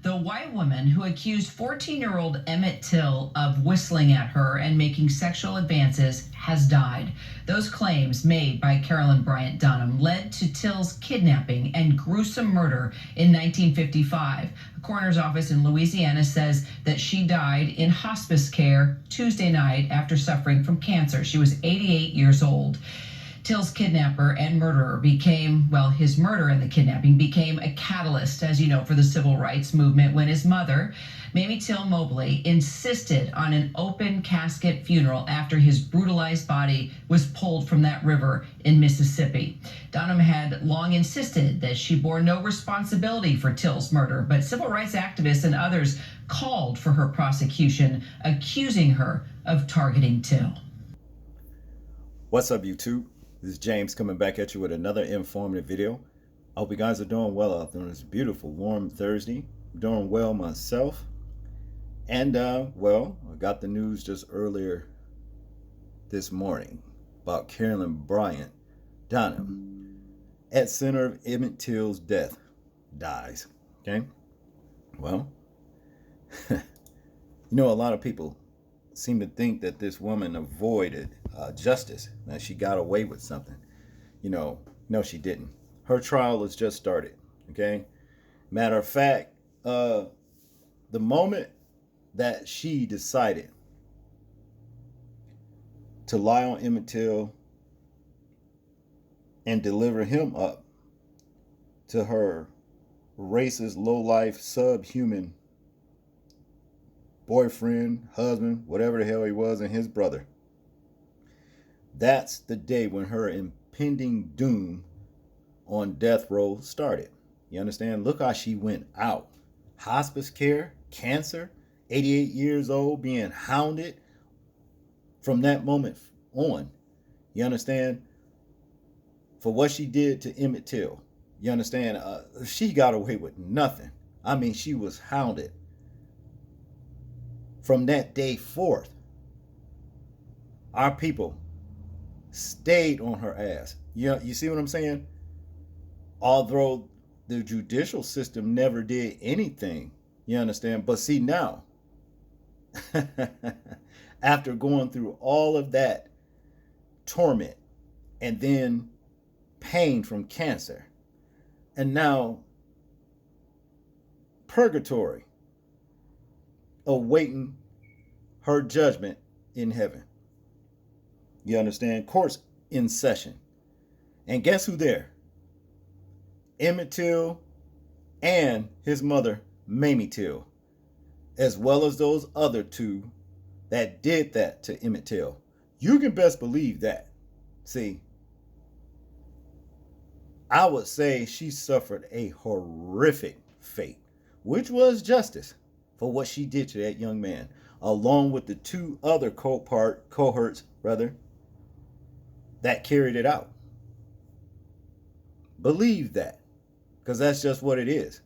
The white woman who accused 14-year-old Emmitt Till of whistling at her and making sexual advances has died. Those claims made by Carolyn Bryant Donham led to Till's kidnapping and gruesome murder in 1955. A coroner's office in Louisiana says that she died in hospice care Tuesday night after suffering from cancer. She was 88 years old. Till's kidnapper and murderer became, well, his murder and the kidnapping became a catalyst, as you know, for the civil rights movement when his mother, Emmitt Till Mobley, insisted on an open casket funeral after his brutalized body was pulled from that river in Mississippi. Donham had long insisted that she bore no responsibility for Till's murder, but civil rights activists and others called for her prosecution, accusing her of targeting Till. What's up, YouTube? This is James coming back at you with another informative video. I hope you guys are doing well out there on this beautiful, warm Thursday. I'm doing well myself. And, well, I got the news just earlier this morning about Carolyn Bryant Donham, at center of Emmitt Till's death, dies. Okay? Well, you know, a lot of people seem to think that this woman avoided justice, that she got away with something. You know, no, she didn't. Her trial has just started. Okay, matter of fact, the moment that she decided to lie on Emmitt Till and deliver him up to her racist, low-life, subhuman boyfriend, husband, whatever the hell he was, and his brother, that's the day when her impending doom on death row started. You understand? Look how she went out. Hospice care, cancer, 88 years old, being hounded from that moment on. You understand? For what she did to Emmitt Till. You understand? She got away with nothing. I mean, she was hounded from that day forth. Our people stayed on her ass. You see what I'm saying? Although the judicial system never did anything, you understand? But see now, after going through all of that torment and then pain from cancer, and now purgatory, awaiting her judgment in heaven. You understand? Courts in session. And guess who there? Emmitt Till and his mother, Emmitt Till, as well as those other two that did that to Emmitt Till. You can best believe that. See, I would say she suffered a horrific fate, which was justice for what she did to that young man, along with the two other cohorts that carried it out. Believe that, because that's just what it is.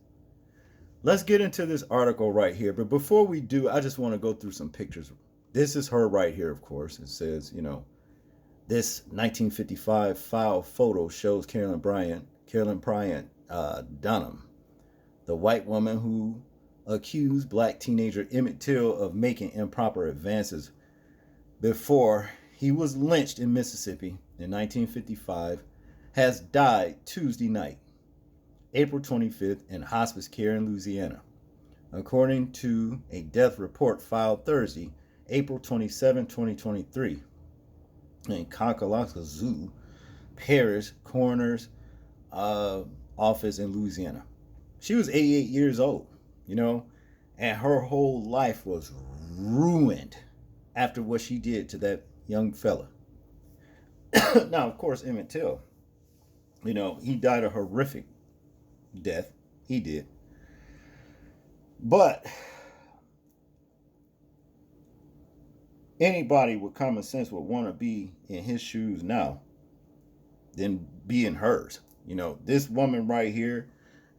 Let's get into this article right here. But before we do, I just want to go through some pictures. This is her right here, of course. It says, you know, this 1955 file photo shows Carolyn Bryant Donham, the white woman who accused black teenager Emmitt Till of making improper advances before he was lynched in Mississippi in 1955, has died Tuesday night, April 25th, in hospice care in Louisiana, according to a death report filed Thursday, April 27, 2023, in Kakalakazoo Parish Coroner's office in Louisiana. She was 88 years old, you know, and her whole life was ruined after what she did to that young fella. Now, of course, Emmitt Till, you know, he died a horrific death. He did. But anybody with common sense would want to be in his shoes now than be in hers. You know, this woman right here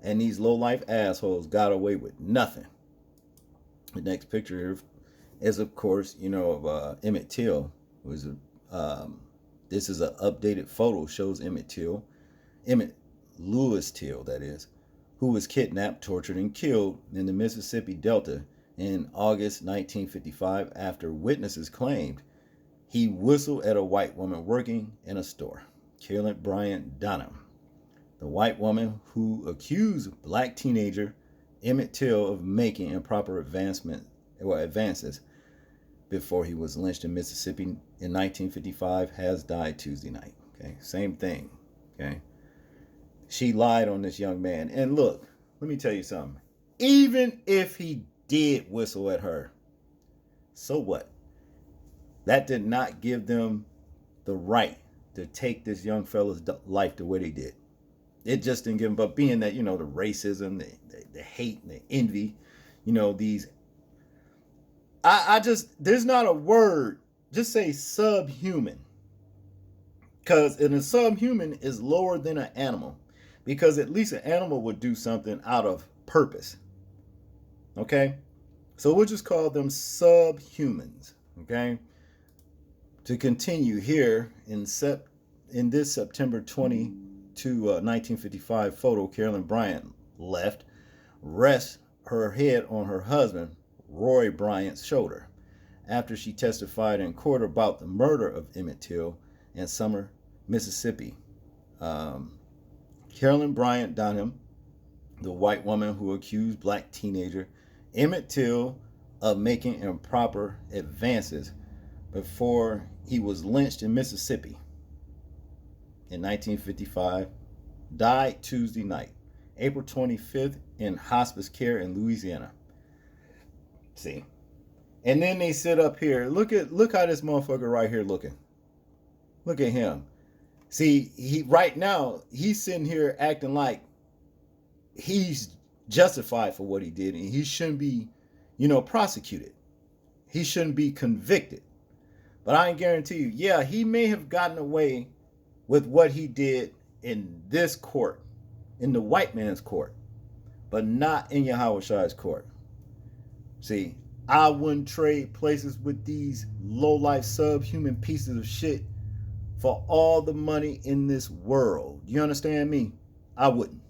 and these low-life assholes got away with nothing. The next picture here is, of course, you know, of Emmitt Till. This is an updated photo, shows Emmitt Till, Emmitt Lewis Till, that is, who was kidnapped, tortured, and killed in the Mississippi Delta in August 1955 after witnesses claimed he whistled at a white woman working in a store. Carolyn Bryant Donham, the white woman who accused black teenager Emmitt Till of making improper advances before he was lynched in Mississippi in 1955, has died Tuesday night. Okay, same thing. Okay, she lied on this young man. And look, let me tell you something. Even if he did whistle at her, so what? That did not give them the right to take this young fella's life the way they did. It just didn't give them, but being that, the racism, the hate, and the envy, these, I just, there's not a word, just say subhuman. Because a subhuman is lower than an animal. Because at least an animal would do something out of purpose. Okay? So we'll just call them subhumans. Okay? To continue here, in this September 22, 1955 photo, Carolyn Bryant rests her head on her husband, Roy Bryant's shoulder, after she testified in court about the murder of Emmitt Till in Summer, Mississippi. Carolyn Bryant Donham, the white woman who accused black teenager Emmitt Till of making improper advances before he was lynched in Mississippi in 1955, died Tuesday night, April 25th, in hospice care in Louisiana. See? And then they sit up here. Look how this motherfucker right here looking. Look at him. See, he right now, he's sitting here acting like he's justified for what he did, and he shouldn't be, prosecuted. He shouldn't be convicted. But I can guarantee you, yeah, he may have gotten away with what he did in this court, in the white man's court, but not in Yahweh Shai's court. See, I wouldn't trade places with these low-life subhuman pieces of shit for all the money in this world. You understand me? I wouldn't.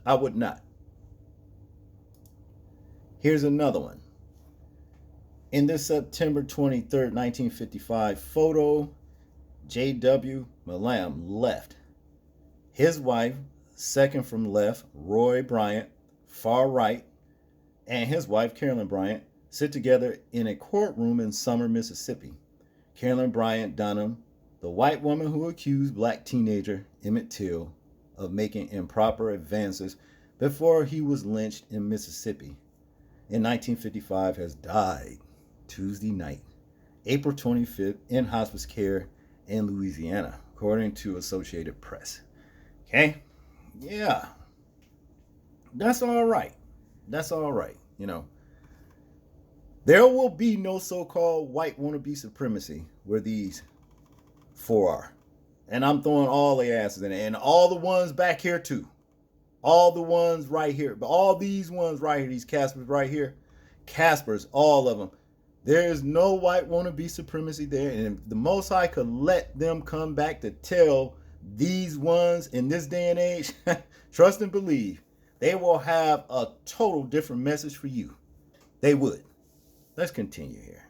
I would not. Here's another one. In this September 23rd, 1955 photo, J.W. Malam left. His wife, second from left, Roy Bryant, far right, and his wife, Carolyn Bryant, sit together in a courtroom in Summer, Mississippi. Carolyn Bryant Donham, the white woman who accused black teenager Emmitt Till of making improper advances before he was lynched in Mississippi in 1955, has died Tuesday night, April 25th, in hospice care in Louisiana, according to Associated Press. Okay? Yeah. That's all right. That's all right. There will be no so-called white wannabe supremacy where these four are. And I'm throwing all the asses in it. And all the ones back here too. All the ones right here. But all these ones right here, these Caspers right here. Caspers, all of them. There is no white wannabe supremacy there. And if the Most High could let them come back to tell these ones in this day and age, trust and believe, they will have a total different message for you. They would. Let's continue here.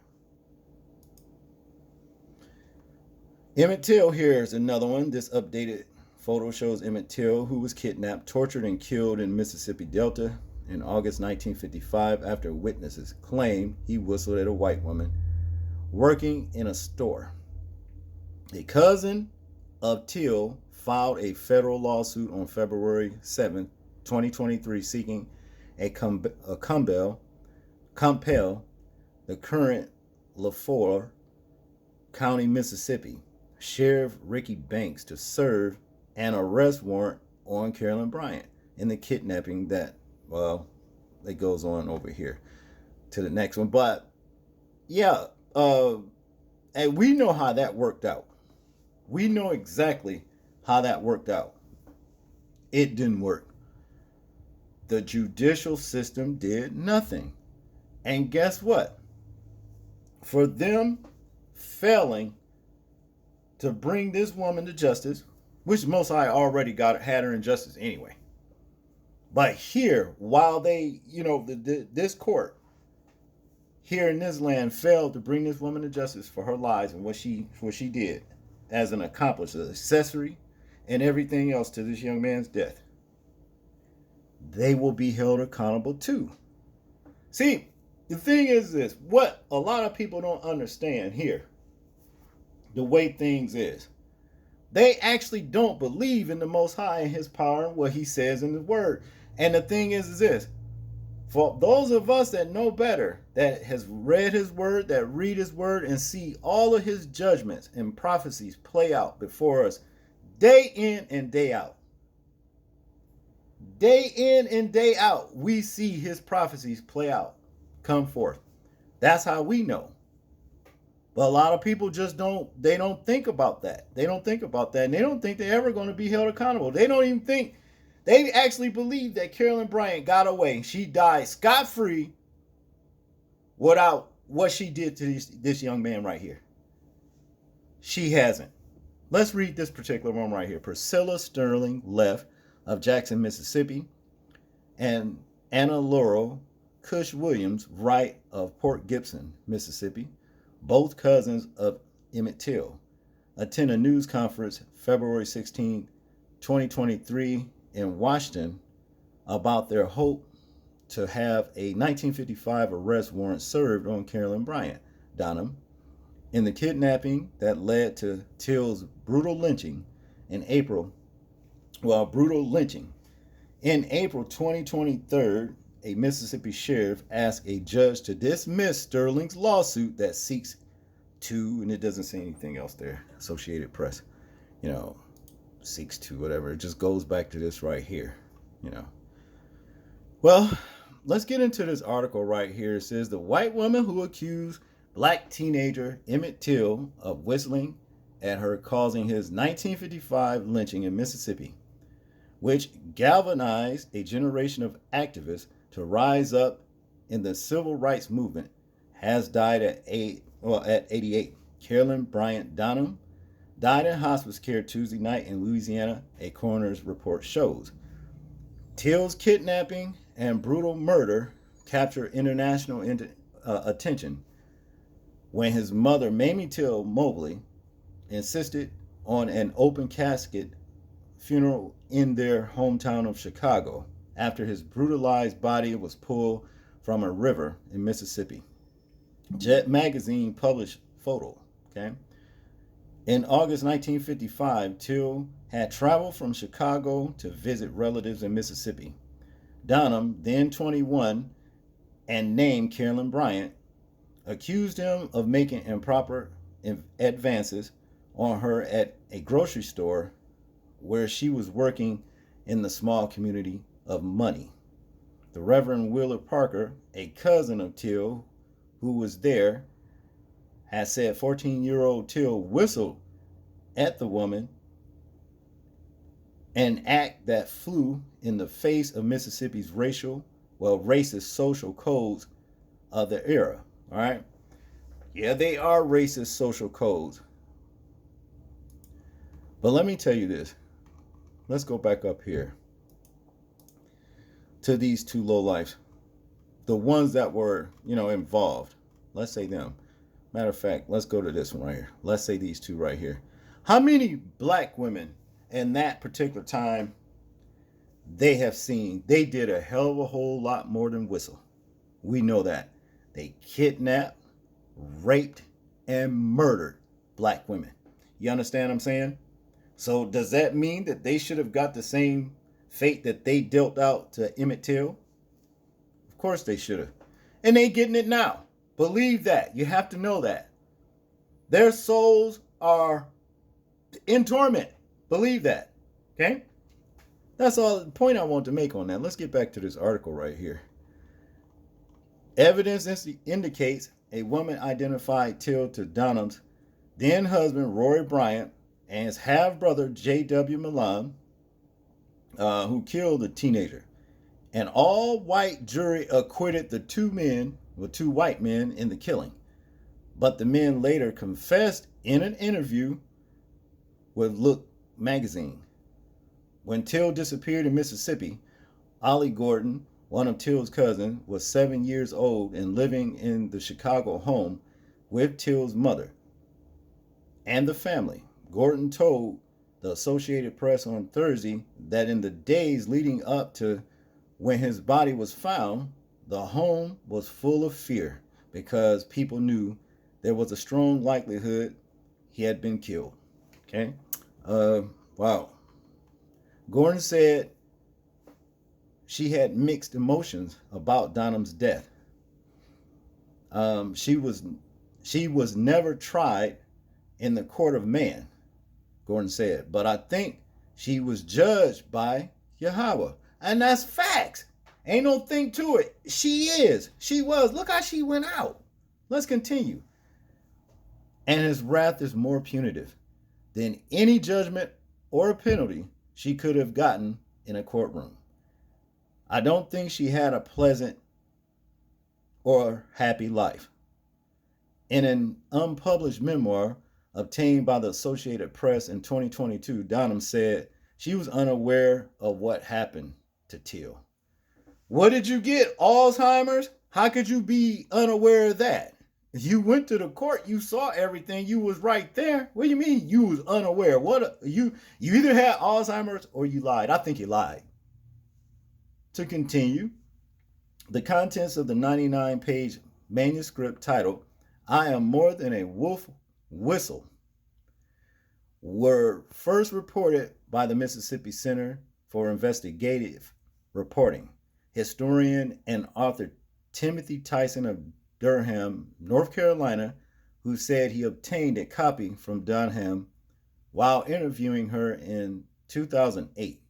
Emmitt Till, here's another one. This updated photo shows Emmitt Till, who was kidnapped, tortured, and killed in Mississippi Delta in August 1955 after witnesses claim he whistled at a white woman working in a store. A cousin of Till filed a federal lawsuit on February 7, 2023, seeking a compel the current LaFleur County, Mississippi Sheriff Ricky Banks to serve an arrest warrant on Carolyn Bryant in the kidnapping that, it goes on over here to the next one. But yeah, and we know how that worked out. We know exactly how that worked out. It didn't work. The judicial system did nothing. And guess what? For them failing to bring this woman to justice, which Most High already had her in justice anyway. But here, while they, this court here in this land failed to bring this woman to justice for her lies and what she did as an accomplice, an accessory, and everything else to this young man's death, they will be held accountable too. See, the thing is this, what a lot of people don't understand here, the way things is, they actually don't believe in the Most High and his power and what he says in the word. And the thing is this, for those of us that know better, that has read his word, that read his word and see all of his judgments and prophecies play out before us day in and day out. Day in and day out, we see his prophecies play out, come forth. That's how we know. But a lot of people just don't think about that. They don't think about that, and they don't think they're ever going to be held accountable. They don't even think, they actually believe that Carolyn Bryant got away. She died scot-free without what she did to this young man right here. She hasn't. Let's read this particular one right here. Priscilla Sterling left of Jackson, Mississippi, and Anna Laurel Cush Williams Wright of Port Gibson, Mississippi, both cousins of Emmitt Till, attend a news conference February 16, 2023 in Washington about their hope to have a 1955 arrest warrant served on Carolyn Bryant Donham in the kidnapping that led to Till's brutal lynching in April 2023, a Mississippi sheriff asked a judge to dismiss Sterling's lawsuit that seeks to, and it doesn't say anything else there, Associated Press, seeks to whatever. It just goes back to this right here, Well, let's get into this article right here. It says the white woman who accused black teenager Emmitt Till of whistling at her causing his 1955 lynching in Mississippi, which galvanized a generation of activists to rise up in the civil rights movement, has died at 88. Carolyn Bryant Donham died in hospice care Tuesday night in Louisiana, a coroner's report shows. Till's kidnapping and brutal murder captured international attention when his mother, Mamie Till Mobley, insisted on an open casket funeral in their hometown of Chicago after his brutalized body was pulled from a river in Mississippi. Jet magazine published photo. In August 1955, Till had traveled from Chicago to visit relatives in Mississippi. Donham, then 21, and named Carolyn Bryant, accused him of making improper advances on her at a grocery store where she was working in the small community of Money. The Reverend Willard Parker, a cousin of Till who was there, has said 14-year-old Till whistled at the woman, an act that flew in the face of Mississippi's racist social codes of the era. All right? Yeah, they are racist social codes. But let me tell you this. Let's go back up here to these two lowlifes, the ones that were, involved. Let's say them. Matter of fact, let's go to this one right here. Let's say these two right here. How many black women in that particular time they have seen? They did a hell of a whole lot more than whistle. We know that. They kidnapped, raped, and murdered black women. You understand what I'm saying? So does that mean that they should have got the same fate that they dealt out to Emmitt Till? Of course they should have. And they getting it now. Believe that. You have to know that. Their souls are in torment. Believe that. Okay? That's all the point I want to make on that. Let's get back to this article right here. Evidence indicates a woman identified Till to Donham's then husband Roy Bryant and his half-brother J.W. Milan, who killed the teenager. An all-white jury acquitted the two white men in the killing. But the men later confessed in an interview with Look magazine. When Till disappeared in Mississippi, Ollie Gordon, one of Till's cousins, was 7 years old and living in the Chicago home with Till's mother and the family. Gordon told the Associated Press on Thursday that in the days leading up to when his body was found, the home was full of fear because people knew there was a strong likelihood he had been killed. Okay? Wow. Gordon said she had mixed emotions about Donham's death. She was never tried in the court of man, Gordon said, but I think she was judged by Yahweh. And that's facts. Ain't no thing to it. She is. She was. Look how she went out. Let's continue. And his wrath is more punitive than any judgment or penalty she could have gotten in a courtroom. I don't think she had a pleasant or happy life. In an unpublished memoir obtained by the Associated Press in 2022, Donham said she was unaware of what happened to Till. What did you get? Alzheimer's? How could you be unaware of that? You went to the court, you saw everything, you was right there. What do you mean you was unaware? You either had Alzheimer's or you lied. I think you lied. To continue, the contents of the 99-page manuscript titled, "I Am More Than a Wolf Whistle," were first reported by the Mississippi Center for Investigative Reporting. Historian and author Timothy Tyson of Durham, North Carolina, who said he obtained a copy from Donham while interviewing her in 2008,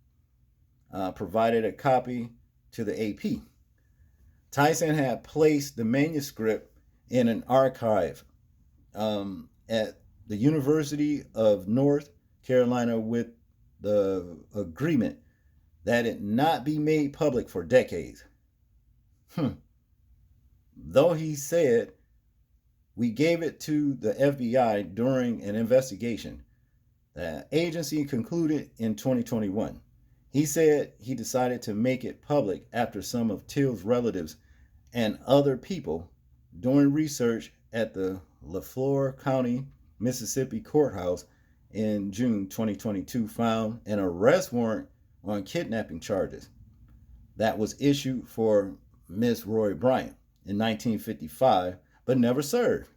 provided a copy to the AP. Tyson had placed the manuscript in an archive at the University of North Carolina with the agreement that it not be made public for decades. Though he said, "We gave it to the FBI during an investigation," the agency concluded in 2021. He said he decided to make it public after some of Till's relatives and other people doing research at the LaFleur County, Mississippi courthouse in June 2022 found an arrest warrant on kidnapping charges that was issued for Miss Roy Bryant in 1955, but never served.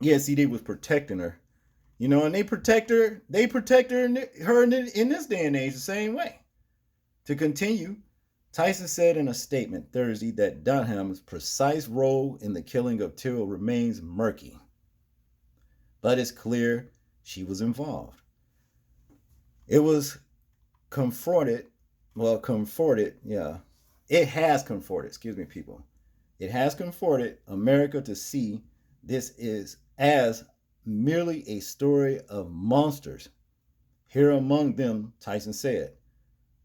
Yeah, see, they was protecting her, and they protect her in this day and age the same way. To continue, Tyson said in a statement Thursday that Donham's precise role in the killing of Till remains murky, but it's clear she was involved. It has comforted, It has comforted America to see this is as merely a story of monsters. Here among them, Tyson said,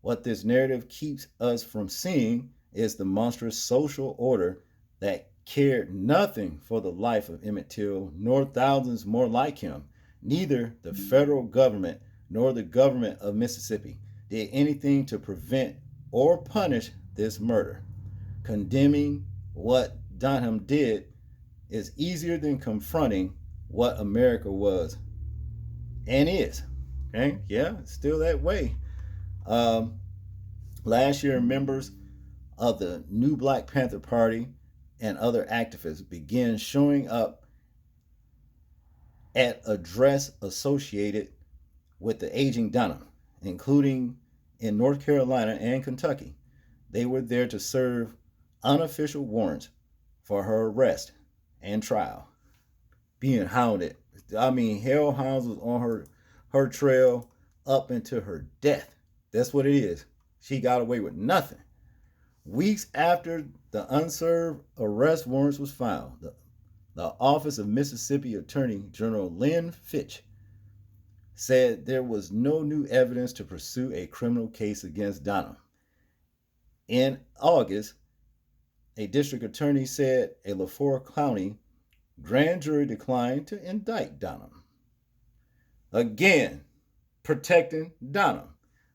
what this narrative keeps us from seeing is the monstrous social order that cared nothing for the life of Emmitt Till, nor thousands more like him. Neither the federal government nor the government of Mississippi did anything to prevent or punish this murder. Condemning what Donham did is easier than confronting what America was and is. Okay, yeah, it's still that way. Last year, members of the New Black Panther Party and other activists began showing up at address associated with the aging Donham, including in North Carolina and Kentucky. They were there to serve unofficial warrants for her arrest and trial. Being hounded. Hellhounds was on her trail up into her death. That's what it is. She got away with nothing. Weeks after the unserved arrest warrants was found, the Office of Mississippi Attorney General Lynn Fitch said there was no new evidence to pursue a criminal case against Donham. In August, a district attorney said a LaFleur County grand jury declined to indict Donham. Again, protecting Donham.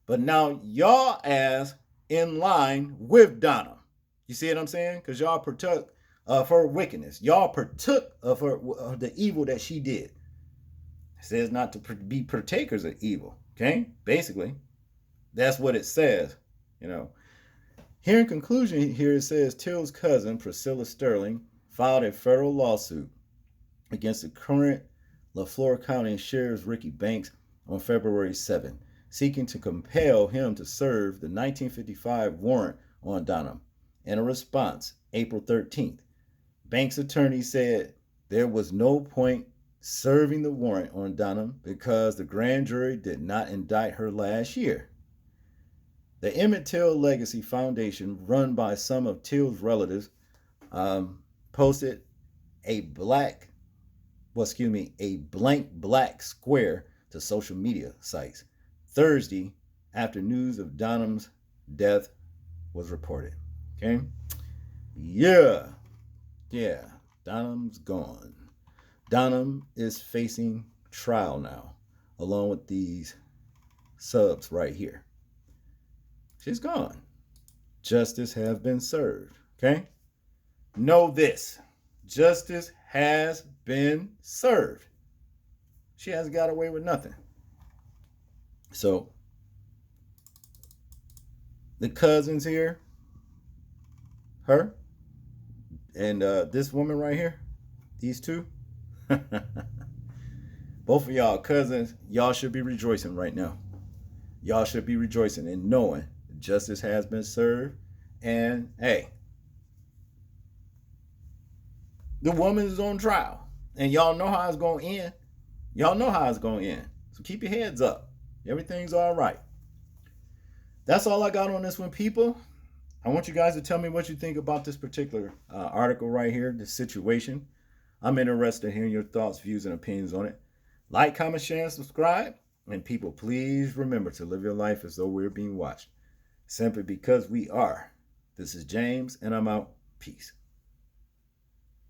But now y'all ask, in line with Donham. You see what I'm saying? Because y'all partook of her wickedness. Y'all partook of the evil that she did. It says not to be partakers of evil. Okay? Basically, that's what it says. You know. Here in conclusion, here it says Till's cousin, Priscilla Sterling, filed a federal lawsuit against the current LaFleur County Sheriff Ricky Banks on February 7, seeking to compel him to serve the 1955 warrant on Donham. In a response, April 13th, Banks' attorney said there was no point serving the warrant on Donham because the grand jury did not indict her last year. The Emmitt Till Legacy Foundation, run by some of Till's relatives, posted a blank black square to social media sites Thursday after news of Donham's death was reported. Okay? Yeah, Donham's gone. Donham is facing trial now, along with these subs right here. She's gone. Justice has been served. Okay? Know this. Justice has been served. She hasn't got away with nothing. So, the cousins here, her, and this woman right here, these two, both of y'all cousins, y'all should be rejoicing right now. Y'all should be rejoicing and knowing justice has been served. And hey, the woman is on trial. And y'all know how it's going to end. Y'all know how it's going to end. So keep your heads up. Everything's all right. That's all I got on this one, people. I want you guys to tell me what you think about this particular article right here, this situation. I'm interested in hearing your thoughts, views, and opinions on it. Like, comment, share, and subscribe. And people, please remember to live your life as though we're being watched. Simply because we are. This is James, and I'm out. Peace.